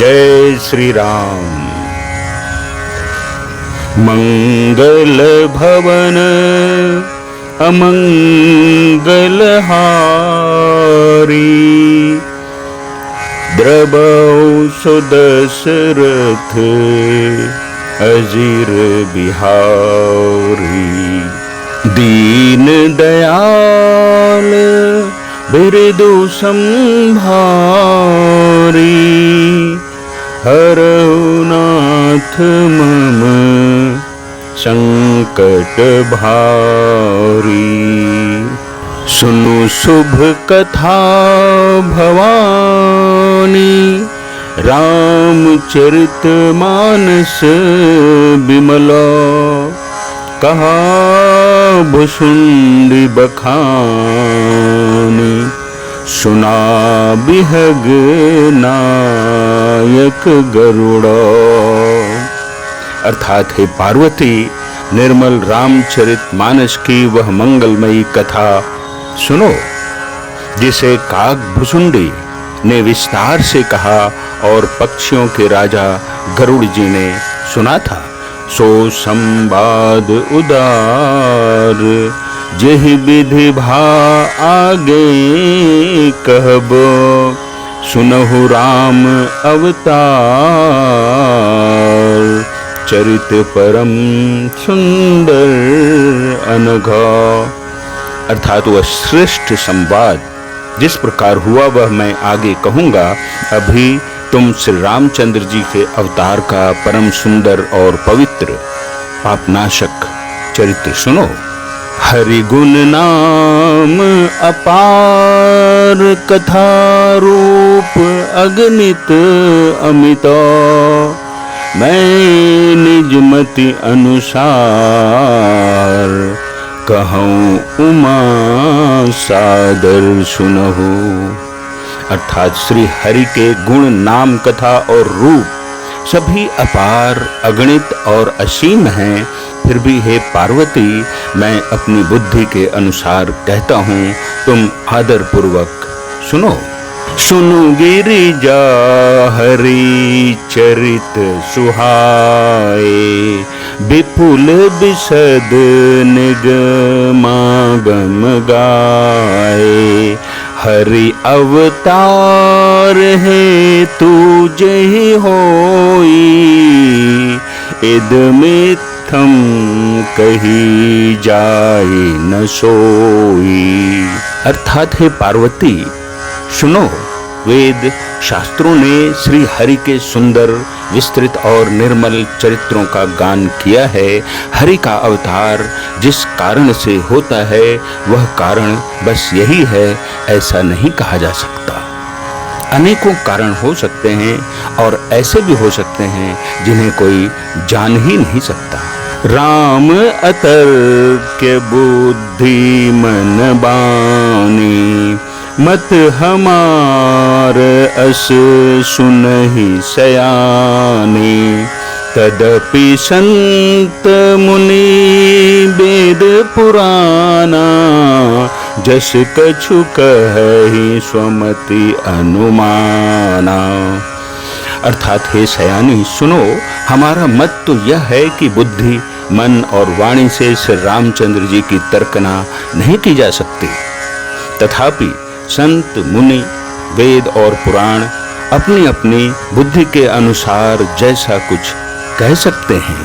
जय श्री राम। मंगल भवन अमंगल हारी, द्रवौ सुदशरथ अजीर बिहारी। दीन दयाल बिरदु संभारी, हरौ नाथ मम संकट भारी। सुनु शुभ कथा भवानी, रामचरित मानस बिमला। कहा भुसुंडी बखानी, सुना बिहग नायक गरुड़ा। अर्थात हे पार्वती, निर्मल रामचरित मानस की वह मंगलमयी कथा सुनो जिसे काग भुसुंडी ने विस्तार से कहा और पक्षियों के राजा गरुड़ जी ने सुना था। सो संवाद उदार, जेहि विधि भा आगे कहबो। सुनहु राम अवतार, चरित परम सुंदर अनघा। अर्थात वह श्रेष्ठ संवाद जिस प्रकार हुआ वह मैं आगे कहूंगा। अभी तुम श्री रामचंद्र जी के अवतार का परम सुंदर और पवित्र पापनाशक चरित्र सुनो। हरि गुण नाम अपार, कथा रूप अगणित अमिता। मैं निज मति अनुसार, कहूँ उमा सादर सुनहु। अर्थात श्री हरि के गुण नाम कथा और रूप सभी अपार अगणित और असीम हैं। फिर भी हे पार्वती, मैं अपनी बुद्धि के अनुसार कहता हूँ, तुम आदर पूर्वक सुनो। सुनु गिरिजा हरि चरित सुहाए, विपुल विशद निगमागम गाए। हरि अवतार है तू जहि होई, इद मिथ्यम कही जाए न सोई। अर्थात है पार्वती सुनो, वेद शास्त्रों ने श्री हरि के सुंदर विस्तृत और निर्मल चरित्रों का गान किया है। हरि का अवतार जिस कारण से होता है वह कारण बस यही है, ऐसा नहीं कहा जा सकता। अनेकों कारण हो सकते हैं और ऐसे भी हो सकते हैं जिन्हें कोई जान ही नहीं सकता। राम अतर्क्य बुद्धि मन बानी, मत हमार अस सुनहि सयानी। तदपि संत मुनि वेद पुराना, जस कछु कहि स्वमति अनुमाना। अर्थात हे सयानी सुनो, हमारा मत तो यह है कि बुद्धि मन और वाणी से श्री रामचंद्र जी की तर्कना नहीं की जा सकती। तथापि संत मुनि वेद और पुराण अपनी अपनी बुद्धि के अनुसार जैसा कुछ कह सकते हैं।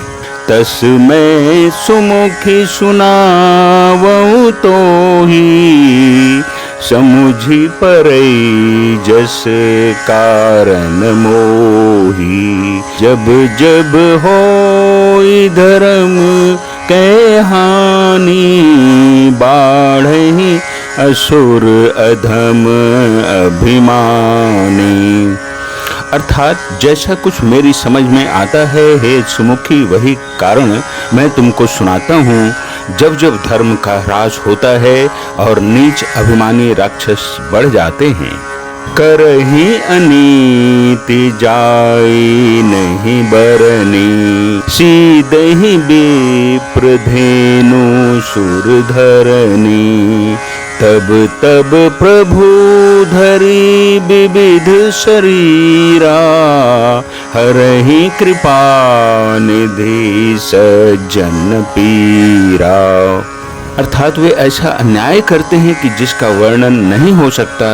तस मैं सुमुखी सुनावऊं तो ही, समुझी परई जस कारण मोही। जब जब होई धर्म कै हानि, बाढ़हि असुर अधम अभिमानी। अर्थात जैसा कुछ मेरी समझ में आता है हे सुमुखी, वही कारण मैं तुमको सुनाता हूँ। जब जब धर्म का ह्रास होता है और नीच अभिमानी राक्षस बढ़ जाते हैं, करहि अनीति जाई नहीं बरनी। सीधहि विप्र धेनु सुर धरनी, तब तब प्रभु धरी विविध शरीरा, हरहि कृपा निधि सज्जन पीरा। अर्थात वे ऐसा अन्याय करते हैं कि जिसका वर्णन नहीं हो सकता,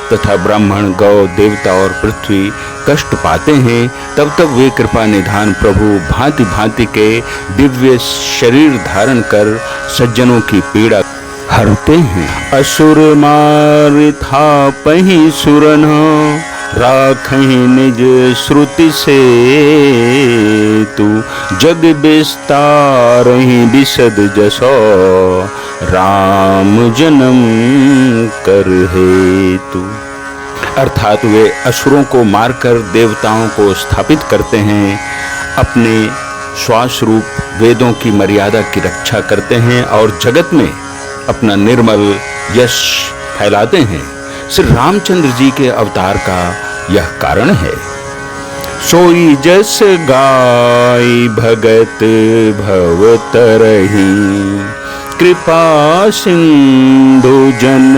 तथा ब्राह्मण, गौ, देवता और पृथ्वी कष्ट पाते हैं। तब तब वे कृपा निधान प्रभु भांति भांति के दिव्य शरीर धारण कर सज्जनों की पीड़ा हरते हैं। असुर मार था पही सुरन, राखहि निज श्रुति से तू, जग विस्तारहि विशद जसो, राम जन्म कर हेतु। अर्थात वे असुरों को मारकर देवताओं को स्थापित करते हैं, अपने श्वास रूप वेदों की मर्यादा की रक्षा करते हैं और जगत में अपना निर्मल यश फैलाते हैं। श्री रामचंद्र जी के अवतार का यह कारण है। सोई जस गाय भगत भव तरहि, कृपा सिंधु जन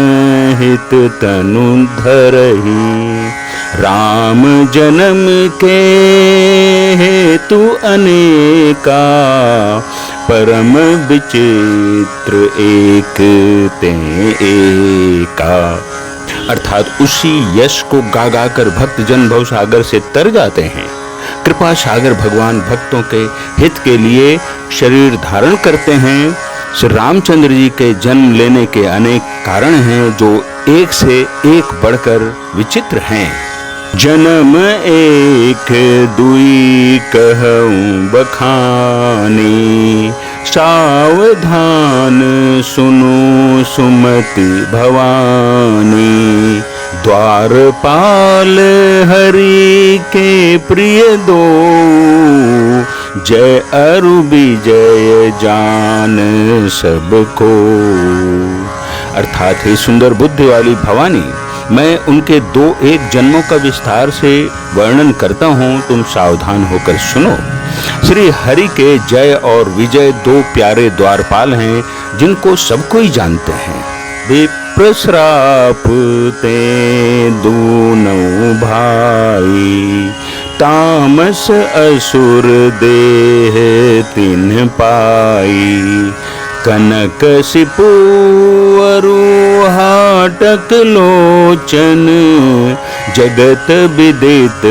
हित तनु धरहि, राम जन्म के हेतु अनेका, परम विचित्र एक ते एका। अर्थात उसी यश को गा गा कर भक्त जन भव सागर से तर जाते हैं। कृपा सागर भगवान भक्तों के हित के लिए शरीर धारण करते हैं। श्री रामचंद्र जी के जन्म लेने के अनेक कारण हैं, जो एक से एक बढ़कर विचित्र हैं। जन्म एक दुई कहूँ बखानी, सावधान सुनो सुमति भवानी, द्वारपाल हरि के प्रिय दो, जय अरु विजय जान सबको। अर्थात हे सुंदर बुद्धि वाली भवानी, मैं उनके दो एक जन्मों का विस्तार से वर्णन करता हूँ, तुम सावधान होकर सुनो। श्री हरि के जय और विजय दो प्यारे द्वारपाल हैं, जिनको सब कोई जानते हैं। विप्रश्राप ते दूनों भाई, तामस असुर देह तिन्ह पाई, कनक सिपुअरु हाटक लोचन, जगत विदित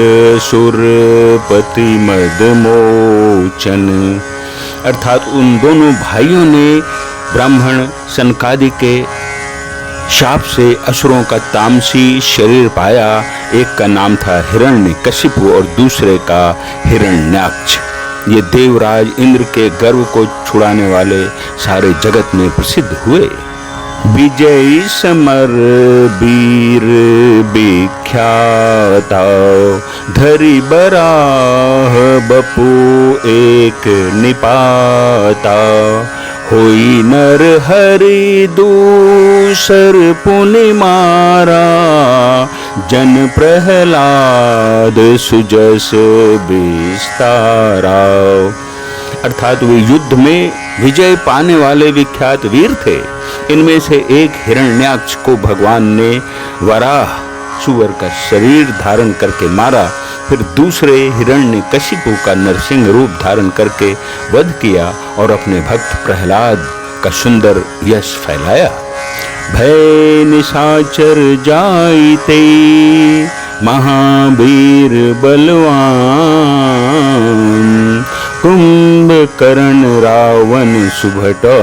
सुरपति मद मोचन। अर्थात उन दोनों भाइयों ने ब्राह्मण सनकादि के शाप से असुरों का तामसी शरीर पाया। एक का नाम था हिरण्यकशिपु और दूसरे का हिरण्याक्ष। ये देवराज इंद्र के गर्व को छुड़ाने वाले सारे जगत में प्रसिद्ध हुए। विजयी समर वीर विख्याता, धरि बराह बपु एक निपाता, होई नर हरि दूसर पुनि मारा, जन प्रहलाद सुजस विस्तारा। अर्थात वे युद्ध में विजय पाने वाले विख्यात वीर थे। इनमें से एक हिरण्याक्ष को भगवान ने वराह सुअर का शरीर धारण करके मारा, फिर दूसरे हिरण्यकशिपु का नरसिंह रूप धारण करके वध किया और अपने भक्त प्रहलाद का सुंदर यश फैलाया। भय निशाचर जाइते, महावीर बलवान, कुंभकर्ण रावण सुभटा,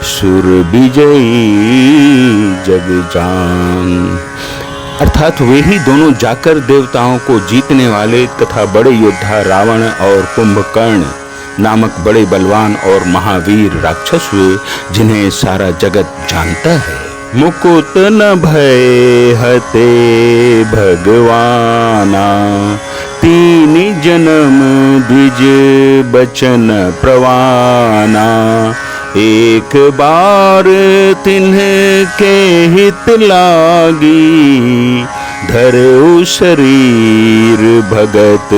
सुर विजयी जग जान। अर्थात वे ही दोनों जाकर देवताओं को जीतने वाले तथा बड़े योद्धा रावण और कुंभकर्ण नामक बड़े बलवान और महावीर राक्षस हुए, जिन्हें सारा जगत जानता है। मुकुट न भय हते भगवाना, तीन जन्म द्विज बचन प्रवाना, एक बार तिन्ह के हित लागी, धरऊ शरीर भगत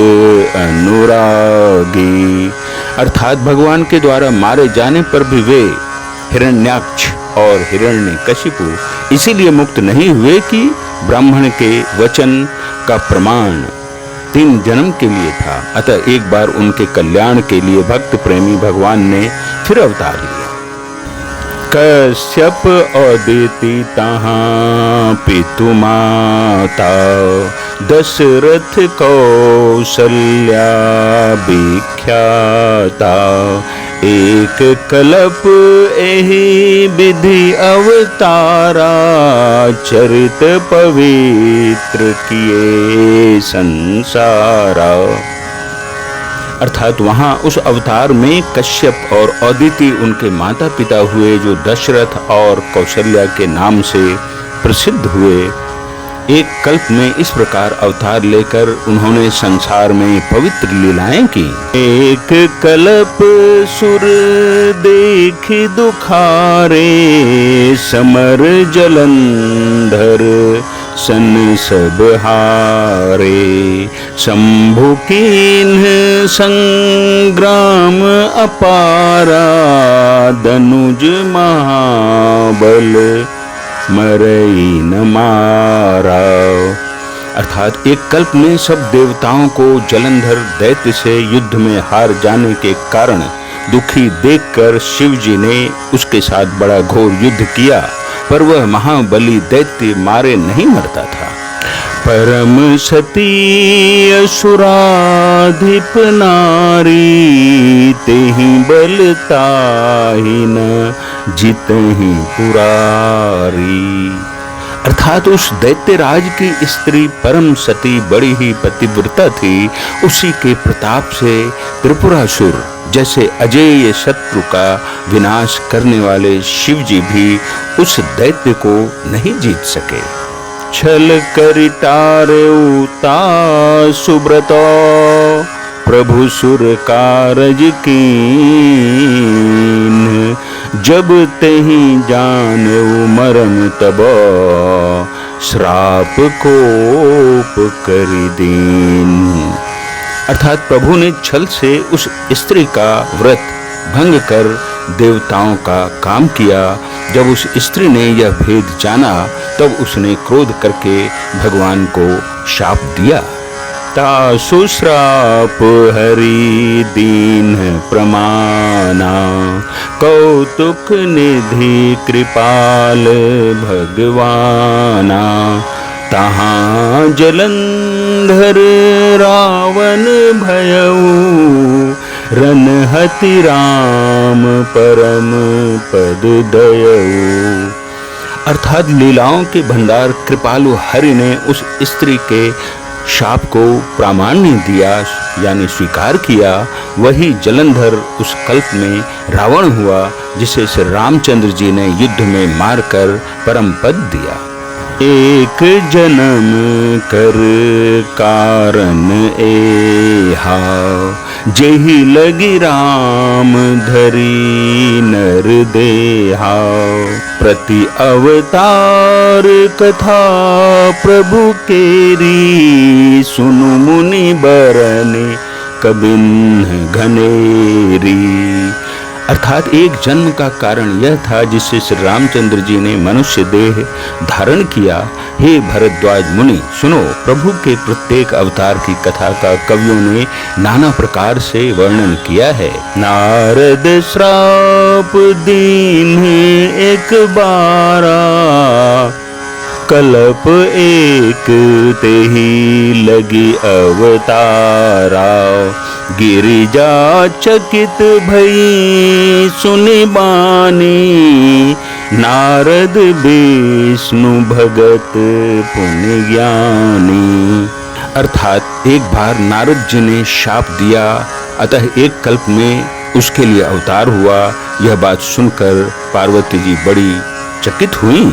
अनुरागी। अर्थात भगवान के द्वारा मारे जाने पर भी वे हिरण्याक्ष और हिरण्यकशिपु इसीलिए मुक्त नहीं हुए कि ब्राह्मण के वचन का प्रमाण 3 जन्म के लिए था। अतः एक बार उनके कल्याण के लिए भक्त प्रेमी भगवान ने फिर अवतार लिया। कश्यप अदिति तहाँ पितु माता, दशरथ कौशल्या विख्याता। एक कल्प एहि विधि अवतारा, चरित पवित्र किए संसारा। अर्थात वहां उस अवतार में कश्यप और अदिति उनके माता पिता हुए, जो दशरथ और कौशल्या के नाम से प्रसिद्ध हुए। एक कल्प में इस प्रकार अवतार लेकर उन्होंने संसार में पवित्र लीलाएं की। एक कल्प सुर देख दुखारे, समर जलंधर सन सब हारे। शंभु कीन्ह संग्राम अपारा, दनुज महाबल मरई न मारा। अर्थात एक कल्प में सब देवताओं को जलंधर दैत्य से युद्ध में हार जाने के कारण दुखी देखकर शिव जी ने उसके साथ बड़ा घोर युद्ध किया, पर वह महाबली दैत्य मारे नहीं मरता था। परम सती असुराधिप नारी, तेहि बल ताहि न जितहि पुरारी। अर्थात उस दैत्यराज की स्त्री परम सती बड़ी ही पतिव्रता थी। उसी के प्रताप से त्रिपुरासुर जैसे अजेय शत्रु का विनाश करने वाले शिव जी भी उस दैत्य को नहीं जीत सके। छल करि टारेउता सुब्रत, प्रभु सुर कारज कीन। जब तेहि जानेउ मरम तब, श्राप कोप करि दीन। अर्थात प्रभु ने छल से उस स्त्री का व्रत भंग कर देवताओं का काम किया। जब उस स्त्री ने यह भेद जाना, तब उसने क्रोध करके भगवान को शाप दिया। तासु श्राप हरि दीन प्रमाना, कौतुक निधि कृपाल भगवाना। तहाँ जलंधर रावण भयऊ, रनहति राम परम पद दयऊ। अर्थात लीलाओं के भंडार कृपालु हरि ने उस स्त्री के शाप को प्रामाण्य दिया, यानी स्वीकार किया। वही जलंधर उस कल्प में रावण हुआ, जिसे श्री रामचंद्र जी ने युद्ध में मारकर परम पद दिया। एक जन्म कर कारण एहा, जेहि लगी राम धरी नर देहा। प्रति अवतार कथा प्रभु केरी, सुनु मुनि बरने कबिन्ह घनेरी। अर्थात एक जन्म का कारण यह था जिससे श्री रामचंद्र जी ने मनुष्य देह धारण किया। हे भरद्वाज मुनि, सुनो, प्रभु के प्रत्येक अवतार की कथा का कवियों ने नाना प्रकार से वर्णन किया है। नारद श्राप दीन एक बारा, कल्प एक तेहि लगी अवतारा। गिरिजा चकित भई सुनि बानी, नारद विष्णु भगत पुण्य ज्ञानी। अर्थात एक बार नारद जी ने शाप दिया, अतः एक कल्प में उसके लिए अवतार हुआ। यह बात सुनकर पार्वती जी बड़ी चकित हुई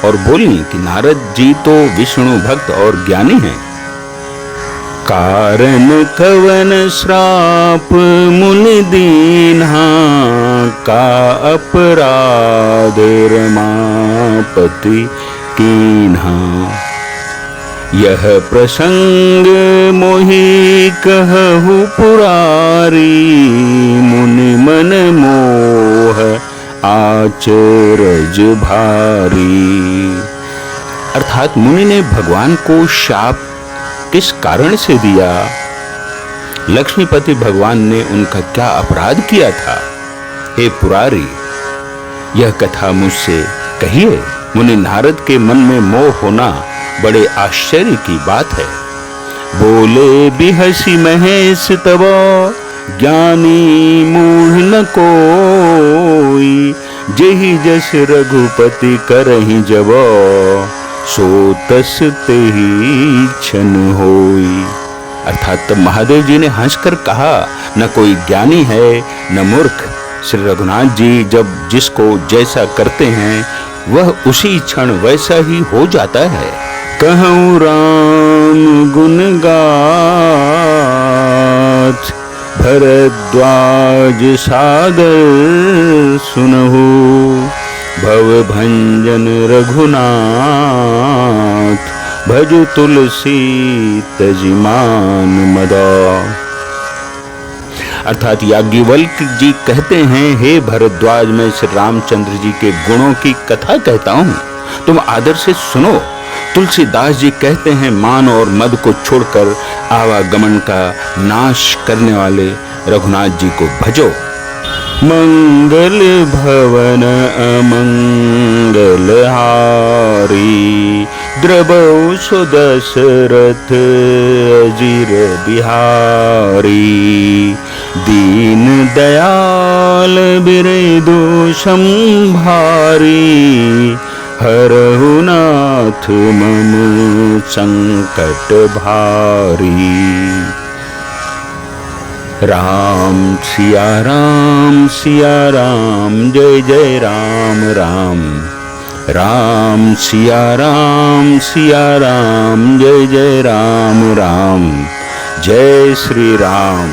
और बोली कि नारद जी तो विष्णु भक्त और ज्ञानी हैं। कारण कवन श्राप मुनि दीन्हा, का अपराध रमापति कीन्हा। यह प्रसंग मोहि कहु पुरारी, मुनि मन मोह आचरज भारी। अर्थात मुनि ने भगवान को शाप किस कारण से दिया? लक्ष्मीपति भगवान ने उनका क्या अपराध किया था? हे पुरारी, यह कथा मुझसे कहिए। मुनि नारद के मन में मोह होना बड़े आश्चर्य की बात है। बोले बिहसी महेश तब ज्ञानी मूढ़ न कोई, जेहि जस रघुपति करहि जब, सो तस तेहि छन होई। अर्थात तब महादेव जी ने हंसकर कहा, न कोई ज्ञानी है न मूर्ख। श्री रघुनाथ जी जब जिसको जैसा करते हैं वह उसी क्षण वैसा ही हो जाता है। कहूँ राम गुण गाथ, भरद्वाज सादर सुनहु, भव भंजन रघुनाथ, भजु तुलसी तजिमान मदा। अर्थात याज्ञवल्क्य जी कहते हैं, हे भरद्वाज, मैं श्री रामचंद्र जी के गुणों की कथा कहता हूँ, तुम आदर से सुनो। तुलसीदास जी कहते हैं, मान और मद को छोड़कर आवागमन का नाश करने वाले रघुनाथ जी को भजो। मंगल भवन अमंगल हारी, द्रवौ सुदशरथ अजिर बिहारी, दीन दयाल बिरेदु संभारी, हरहु नाथ मम संकट भारी। राम सिया राम जय जय राम राम, राम सिया राम जय जय राम राम, जय श्री राम।